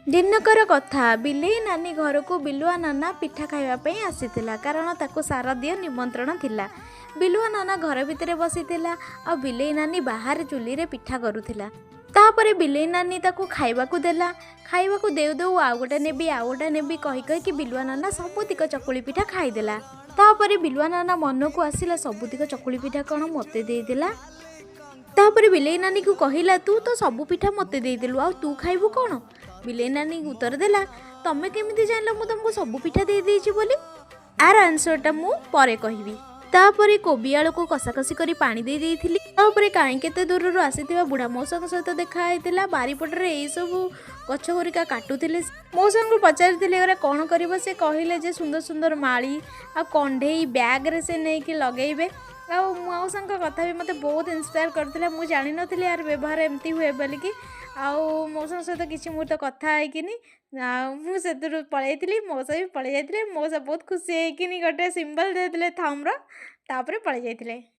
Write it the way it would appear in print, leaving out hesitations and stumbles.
ଦିନକର କଥା ବିଲେଇ ନାନୀ ଘରକୁ ବିଲୁଆ ନାନା ପିଠା ଖାଇବା ପାଇଁ ଆସିଥିଲା କାରଣ ତାକୁ ଶାରଦୀୟ ନିମନ୍ତ୍ରଣ ଥିଲା। ବିଲୁଆ ନାନା ଘର ଭିତରେ ବସିଥିଲା ଆଉ ବିଲେଇ ନାନୀ ବାହାରେ ଚୁଲିରେ ପିଠା କରୁଥିଲା। ତାପରେ ବିଲେଇ ନାନୀ ତାକୁ ଖାଇବାକୁ ଦେଲା। ଖାଇବାକୁ ଦେଉ ଦେଉ ଆଉ ଗୋଟେ ନେବି କହିକି ବିଲୁଆ ନାନା ସବୁତିକ ଚକୁଳି ପିଠା ଖାଇଦେଲା। ତାପରେ ବିଲୁଆ ନାନା ମନକୁ ଆସିଲା ସବୁତିକ ଚକୁଳି ପିଠା କ'ଣ ମୋତେ ଦେଇଦେଲା। ତାପରେ ବିଲେଇ ନାନୀକୁ କହିଲା ତୁ ତ ସବୁ ପିଠା ମୋତେ ଦେଇଦେଲୁ ଆଉ ତୁ ଖାଇବୁ କ'ଣ? ବିଲେଇ ନାନୀ ଉତ୍ତର ଦେଲା ତମେ କେମିତି ଜାଣିଲ ମୁଁ ତମକୁ ସବୁ ପିଠା ଦେଇଦେଇଛି ବୋଲି? ଆର ଆନ୍ସରଟା ମୁଁ ପରେ କହିବି। ତାପରେ କୋବି ଆଳୁକୁ କଷାକଷି କରି ପାଣି ଦେଇଥିଲି। ତାପରେ କାହିଁ କେତେ ଦୂରରୁ ଆସିଥିବା ବୁଢ଼ା ମଉସାଙ୍କ ସହିତ ଦେଖା ହେଇଥିଲା। ବାରିପଟରେ ଏଇସବୁ ଗଛ ଗୁଡ଼ିକା କାଟୁଥିଲେ। ମଉସାଙ୍କୁ ପଚାରିଥିଲେ ଏଗୁଡ଼ା କ'ଣ କରିବ? ସେ କହିଲେ ଯେ ସୁନ୍ଦର ସୁନ୍ଦର ମାଳି ଆଉ କଣ୍ଢେଇ ବ୍ୟାଗ୍ରେ ସେ ନେଇକି ଲଗେଇବେ। ଆଉ ମଉସାଙ୍କ କଥା ବି ମୋତେ ବହୁତ ଇନ୍ସପାୟାର କରିଥିଲା। ମୁଁ ଜାଣିନଥିଲି ଏହାର ବ୍ୟବହାର ଏମିତି ହୁଏ ବୋଲିକି। ଆଉ ମଉସାଙ୍କ ସହିତ କିଛି ମୁହୂର୍ତ୍ତ କଥା ହେଇକିନି ଆଉ ମୁଁ ସେଥିରୁ ପଳେଇଥିଲି। ମଉସା ବି ପଳେଇ ଯାଇଥିଲେ। ମଉସା ବହୁତ ଖୁସି ହେଇକିନି ଗୋଟେ ସିମ୍ବଲ ଦେଇଥିଲେ ଥମ୍ବର। ତାପରେ ପଳେଇ ଯାଇଥିଲେ।